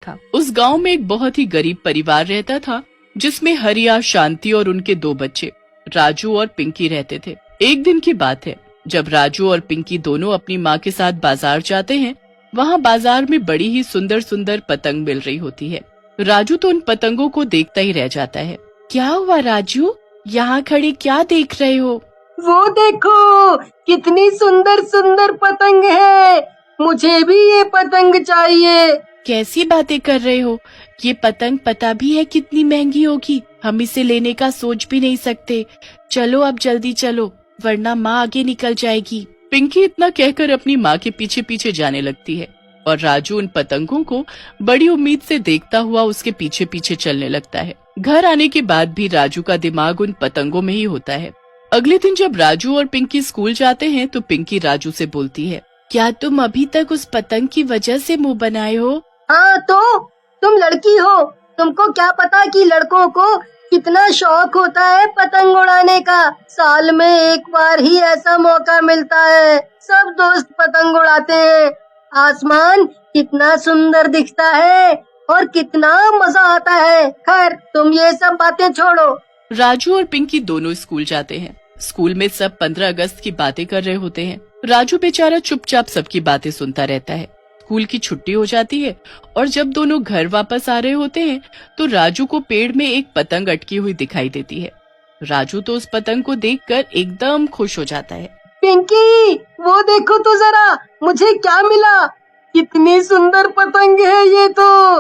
था। उस गांव में एक बहुत ही गरीब परिवार रहता था, जिसमें हरिया, शांति और उनके 2 बच्चे राजू और पिंकी रहते थे। एक दिन की बात है, जब राजू और पिंकी दोनों अपनी माँ के साथ बाजार जाते हैं। वहाँ बाजार में बड़ी ही सुंदर सुंदर पतंग मिल रही होती है। राजू तो उन पतंगों को देखता ही रह जाता है। क्या हुआ राजू, यहाँ खड़े क्या देख रहे हो? वो देखो, कितनी सुंदर सुंदर पतंग है, मुझे भी ये पतंग चाहिए। कैसी बातें कर रहे हो? ये पतंग पता भी है कितनी महंगी होगी, हम इसे लेने का सोच भी नहीं सकते। चलो अब जल्दी चलो, वरना माँ आगे निकल जाएगी। पिंकी इतना कहकर अपनी माँ के पीछे पीछे जाने लगती है और राजू उन पतंगों को बड़ी उम्मीद से देखता हुआ उसके पीछे पीछे चलने लगता है। घर आने के बाद भी राजू का दिमाग उन पतंगों में ही होता है। अगले दिन जब राजू और पिंकी स्कूल जाते हैं तो पिंकी राजू से बोलती है, क्या तुम अभी तक उस पतंग की वजह से मुंह बनाए हो? हाँ तो तुम लड़की हो, तुमको क्या पता कि लड़कों को कितना शौक होता है पतंग उड़ाने का। साल में एक बार ही ऐसा मौका मिलता है, सब दोस्त पतंग उड़ाते हैं। आसमान कितना सुंदर दिखता है और कितना मजा आता है। खैर तुम ये सब बातें छोड़ो। राजू और पिंकी दोनों स्कूल जाते हैं। स्कूल में सब 15 अगस्त की बातें कर रहे होते हैं। राजू बेचारा चुपचाप सबकी बातें सुनता रहता है। स्कूल की छुट्टी हो जाती है और जब दोनों घर वापस आ रहे होते हैं तो राजू को पेड़ में एक पतंग अटकी हुई दिखाई देती है। राजू तो उस पतंग को देखकर एकदम खुश हो जाता है। पिंकी, वो देखो तो जरा, मुझे क्या मिला, कितनी सुंदर पतंग है ये तो।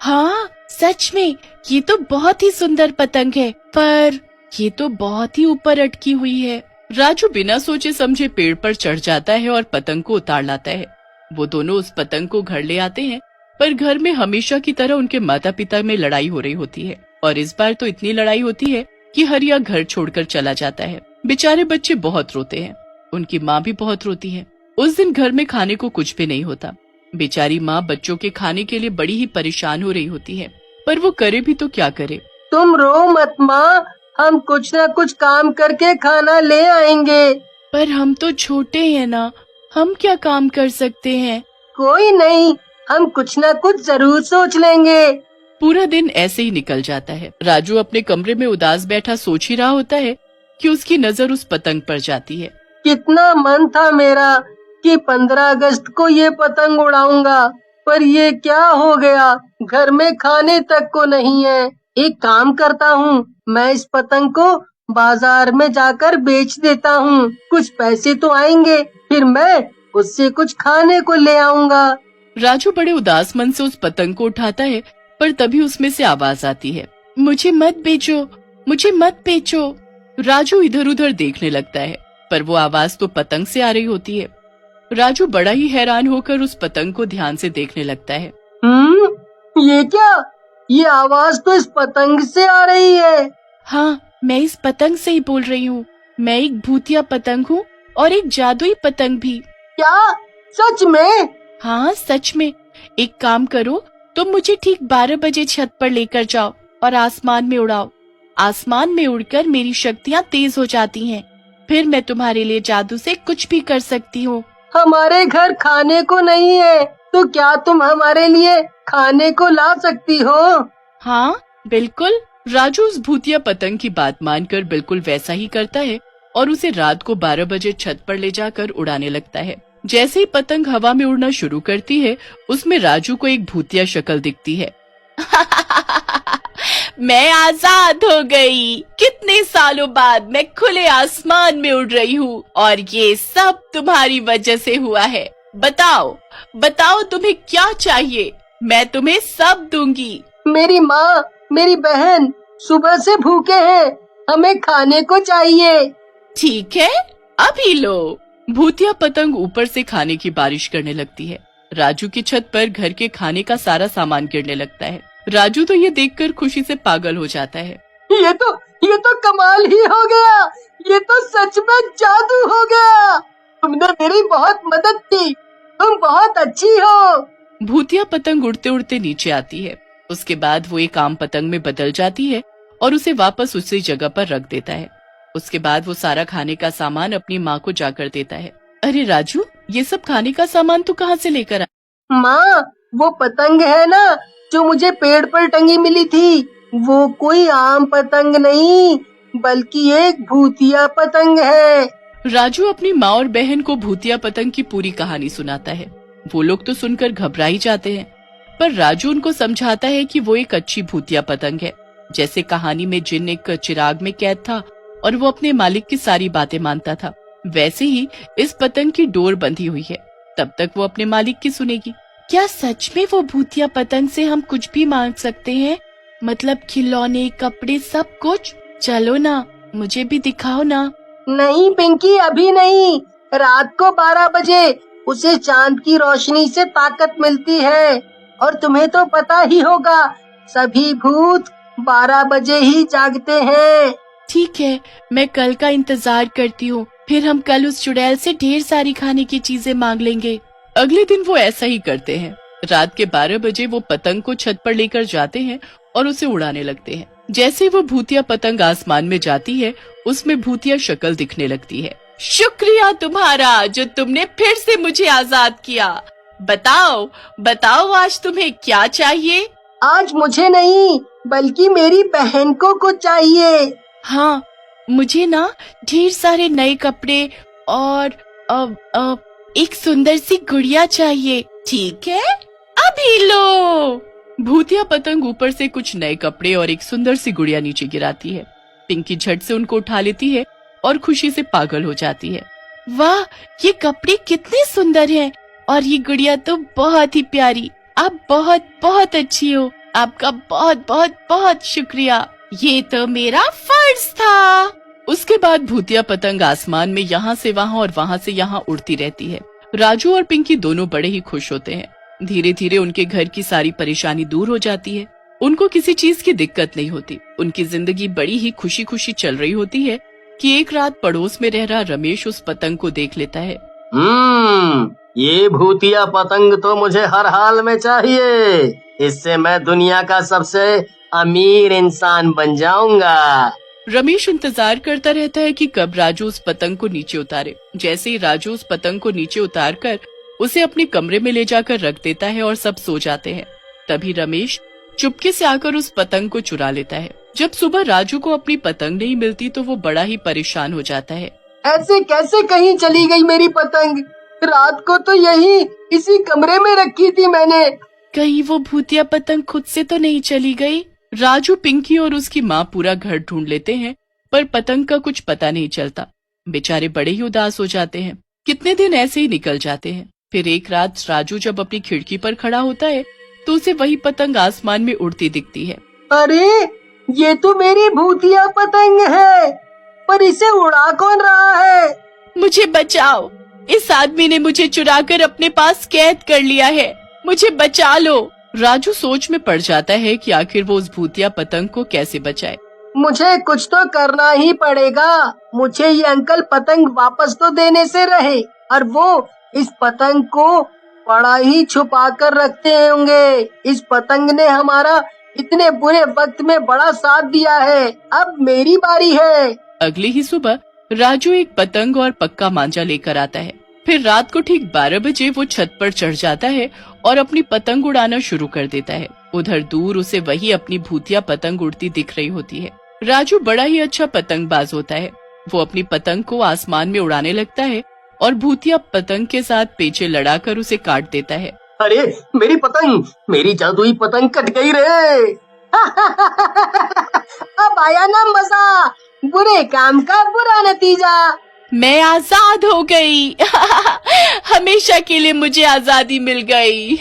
हाँ सच में, ये तो बहुत ही सुंदर पतंग है, पर ये तो बहुत ही ऊपर अटकी हुई है। राजू बिना सोचे समझे पेड़ पर चढ़ जाता है और पतंग को उतार लाता है। वो दोनों उस पतंग को घर ले आते हैं, पर घर में हमेशा की तरह उनके माता पिता में लड़ाई हो रही होती है और इस बार तो इतनी लड़ाई होती है कि हरिया घर छोड़कर चला जाता है। बेचारे बच्चे बहुत रोते हैं, उनकी माँ भी बहुत रोती है। उस दिन घर में खाने को कुछ भी नहीं होता। बेचारी माँ बच्चों के खाने के लिए बड़ी ही परेशान हो रही होती है, पर वो करे भी तो क्या करे। तुम रो मत माँ, हम कुछ न कुछ काम करके खाना ले आएंगे। पर हम तो छोटे हैं ना, हम क्या काम कर सकते हैं? कोई नहीं, हम कुछ न कुछ जरूर सोच लेंगे। पूरा दिन ऐसे ही निकल जाता है। राजू अपने कमरे में उदास बैठा सोच ही रहा होता है कि उसकी नजर उस पतंग पर जाती है। कितना मन था मेरा कि 15 अगस्त को ये पतंग उड़ाऊंगा, पर ये क्या हो गया, घर में खाने तक को नहीं है। एक काम करता हूँ, मैं इस पतंग को बाजार में जाकर बेच देता हूँ, कुछ पैसे तो आएंगे, फिर मैं उससे कुछ खाने को ले आऊंगा। राजू बड़े उदास मन से उस पतंग को उठाता है, पर तभी उसमें से आवाज आती है, मुझे मत बेचो, मुझे मत बेचो। राजू इधर उधर देखने लगता है, पर वो आवाज तो पतंग से आ रही होती है। राजू बड़ा ही हैरान होकर उस पतंग को ध्यान से देखने लगता है। ये क्या, ये आवाज तो इस पतंग से आ रही है। हाँ, मैं इस पतंग से ही बोल रही हूँ। मैं एक भूतिया पतंग हूँ और एक जादुई पतंग भी। क्या, सच में? हाँ सच में। एक काम करो, तुम मुझे ठीक 12 बजे छत पर लेकर जाओ और आसमान में उड़ाओ। आसमान में उड़कर मेरी शक्तियाँ तेज हो जाती हैं, फिर मैं तुम्हारे लिए जादू से कुछ भी कर सकती हूँ। हमारे घर खाने को नहीं है, तो क्या तुम हमारे लिए खाने को ला सकती हो? हाँ बिल्कुल। राजू उस भूतिया पतंग की बात मानकर बिल्कुल वैसा ही करता है और उसे रात को 12 बजे छत पर ले जाकर उड़ाने लगता है। जैसे ही पतंग हवा में उड़ना शुरू करती है, उसमें राजू को एक भूतिया शक्ल दिखती है। मैं आजाद हो गई, कितने सालों बाद मैं खुले आसमान में उड़ रही हूँ और ये सब तुम्हारी वजह से हुआ है। बताओ बताओ तुम्हें क्या चाहिए, मैं तुम्हें सब दूंगी। मेरी माँ, मेरी बहन सुबह से भूखे हैं, हमें खाने को चाहिए। ठीक है, अभी लो। भूतिया पतंग ऊपर से खाने की बारिश करने लगती है। राजू की छत पर घर के खाने का सारा सामान गिरने लगता है। राजू तो ये देखकर खुशी से पागल हो जाता है। ये तो कमाल ही हो गया, ये तो सच में जादू हो गया। तुमने मेरी बहुत मदद की, तुम बहुत अच्छी हो। भूतिया पतंग उड़ते उड़ते नीचे आती है। उसके बाद वो एक आम पतंग में बदल जाती है और उसे वापस उसी जगह पर रख देता है। उसके बाद वो सारा खाने का सामान अपनी माँ को जाकर देता है। अरे राजू, ये सब खाने का सामान तू कहाँ से लेकर आया? माँ, वो पतंग है ना, जो मुझे पेड़ पर टंगी मिली थी वो कोई आम पतंग नहीं बल्कि एक भूतिया पतंग है। राजू अपनी माँ और बहन को भूतिया पतंग की पूरी कहानी सुनाता है। वो लोग तो सुनकर घबरा ही जाते हैं, पर राजू उनको समझाता है कि वो एक अच्छी भूतिया पतंग है। जैसे कहानी में जिन एक चिराग में कैद था और वो अपने मालिक की सारी बातें मानता था, वैसे ही इस पतंग की डोर बंधी हुई है। तब तक वो अपने मालिक की सुनेगी। क्या सच में वो भूतिया पतंग से हम कुछ भी मांग सकते हैं? मतलब खिलौने, कपड़े, सब कुछ? चलो ना, मुझे भी दिखाओ ना। नहीं पिंकी, अभी नहीं। रात को 12 बजे उसे चांद की रोशनी से ताकत मिलती है और तुम्हें तो पता ही होगा सभी भूत 12 बजे ही जागते हैं। ठीक है, मैं कल का इंतजार करती हूँ। फिर हम कल उस चुड़ैल से ढेर सारी खाने की चीजें मांग लेंगे। अगले दिन वो ऐसा ही करते हैं। रात के 12 बजे वो पतंग को छत पर लेकर जाते हैं और उसे उड़ाने लगते हैं। जैसे वो भूतिया पतंग आसमान में जाती है, उसमें भूतिया शक्ल दिखने लगती है। शुक्रिया तुम्हारा जो तुमने फिर से मुझे आजाद किया। बताओ बताओ, आज तुम्हें क्या चाहिए? आज मुझे नहीं बल्कि मेरी बहन को कुछ चाहिए। हाँ, मुझे ना ढेर सारे नए कपड़े और एक सुंदर सी गुड़िया चाहिए। ठीक है, अभी लो। भूतिया पतंग ऊपर से कुछ नए कपड़े और एक सुंदर सी गुड़िया नीचे गिराती है। पिंकी झट से उनको उठा लेती है और खुशी से पागल हो जाती है। वाह, ये कपड़े कितने सुंदर हैं और ये गुड़िया तो बहुत ही प्यारी। आप बहुत बहुत अच्छी हो। आपका बहुत बहुत बहुत शुक्रिया। ये तो मेरा फर्ज था। उसके बाद भूतिया पतंग आसमान में यहाँ से वहाँ और वहाँ से यहाँ उड़ती रहती है। राजू और पिंकी दोनों बड़े ही खुश होते हैं। धीरे धीरे उनके घर की सारी परेशानी दूर हो जाती है। उनको किसी चीज की दिक्कत नहीं होती। उनकी जिंदगी बड़ी ही खुशी खुशी चल रही होती है कि एक रात पड़ोस में रह रहा रमेश उस पतंग को देख लेता है। ये भूतिया पतंग तो मुझे हर हाल में चाहिए। इससे मैं दुनिया का सबसे अमीर इंसान बन जाऊंगा। रमेश इंतजार करता रहता है कि कब राजू उस पतंग को नीचे उतारे। जैसे ही राजू उस पतंग को नीचे उतारकर उसे अपने कमरे में ले जाकर रख देता है और सब सो जाते हैं, तभी रमेश चुपके से आकर उस पतंग को चुरा लेता है। जब सुबह राजू को अपनी पतंग नहीं मिलती तो वो बड़ा ही परेशान हो जाता है। ऐसे कैसे कहीं चली गई मेरी पतंग? रात को तो यही इसी कमरे में रखी थी मैंने। कहीं वो भूतिया पतंग खुद से तो नहीं चली गई? राजू, पिंकी और उसकी माँ पूरा घर ढूंढ लेते हैं, पर पतंग का कुछ पता नहीं चलता। बेचारे बड़े ही उदास हो जाते हैं। कितने दिन ऐसे ही निकल जाते हैं। फिर एक रात राजू जब अपनी खिड़की पर खड़ा होता है तो उसे वही पतंग आसमान में उड़ती दिखती है। अरे, ये तो मेरी भूतिया पतंग है, पर इसे उड़ा कौन रहा है? मुझे बचाओ, इस आदमी ने मुझे चुराकर अपने पास कैद कर लिया है। मुझे बचा लो। राजू सोच में पड़ जाता है कि आखिर वो उस भूतिया पतंग को कैसे बचाए। मुझे कुछ तो करना ही पड़ेगा। मुझे ये अंकल पतंग वापस तो देने से रहे, और वो इस पतंग को बड़ा ही छुपा कर रखते होंगे। इस पतंग ने हमारा इतने बुरे वक्त में बड़ा साथ दिया है। अब मेरी बारी है। अगली ही सुबह राजू एक पतंग और पक्का मांझा लेकर आता है। फिर रात को ठीक 12 बजे वो छत पर चढ़ जाता है और अपनी पतंग उड़ाना शुरू कर देता है। उधर दूर उसे वही अपनी भूतिया पतंग उड़ती दिख रही होती है। राजू बड़ा ही अच्छा पतंगबाज होता है। वो अपनी पतंग को आसमान में उड़ाने लगता है और भूतिया पतंग के साथ पेचे लड़ाकर उसे काट देता है। अरे, मेरी पतंग, मेरी जादुई पतंग कट गई रे। अब आया ना मजा, बुरे काम का बुरा नतीजा। मैं आजाद हो गई। हमेशा के लिए मुझे आजादी मिल गई।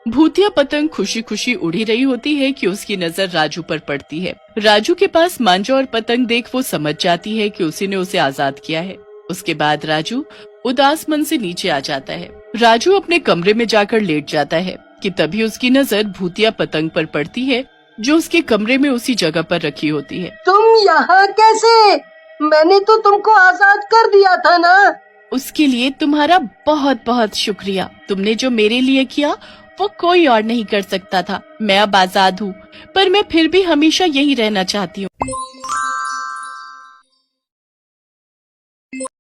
भूतिया पतंग खुशी खुशी उड़ी रही होती है कि उसकी नजर राजू पर पड़ती है। राजू के पास मांझा और पतंग देख वो समझ जाती है कि उसी ने उसे आजाद किया है। उसके बाद राजू उदास मन से नीचे आ जाता है। राजू अपने कमरे में जाकर लेट जाता है कि तभी उसकी नजर भूतिया पतंग पर पड़ती है जो उसके कमरे में उसी जगह पर रखी होती है। तुम यहाँ कैसे? मैंने तो तुमको आजाद कर दिया था ना। उसके लिए तुम्हारा बहुत बहुत शुक्रिया। तुमने जो मेरे लिए किया वो कोई और नहीं कर सकता था। मैं अब आजाद हूँ, पर मैं फिर भी हमेशा यही रहना चाहती हूँ।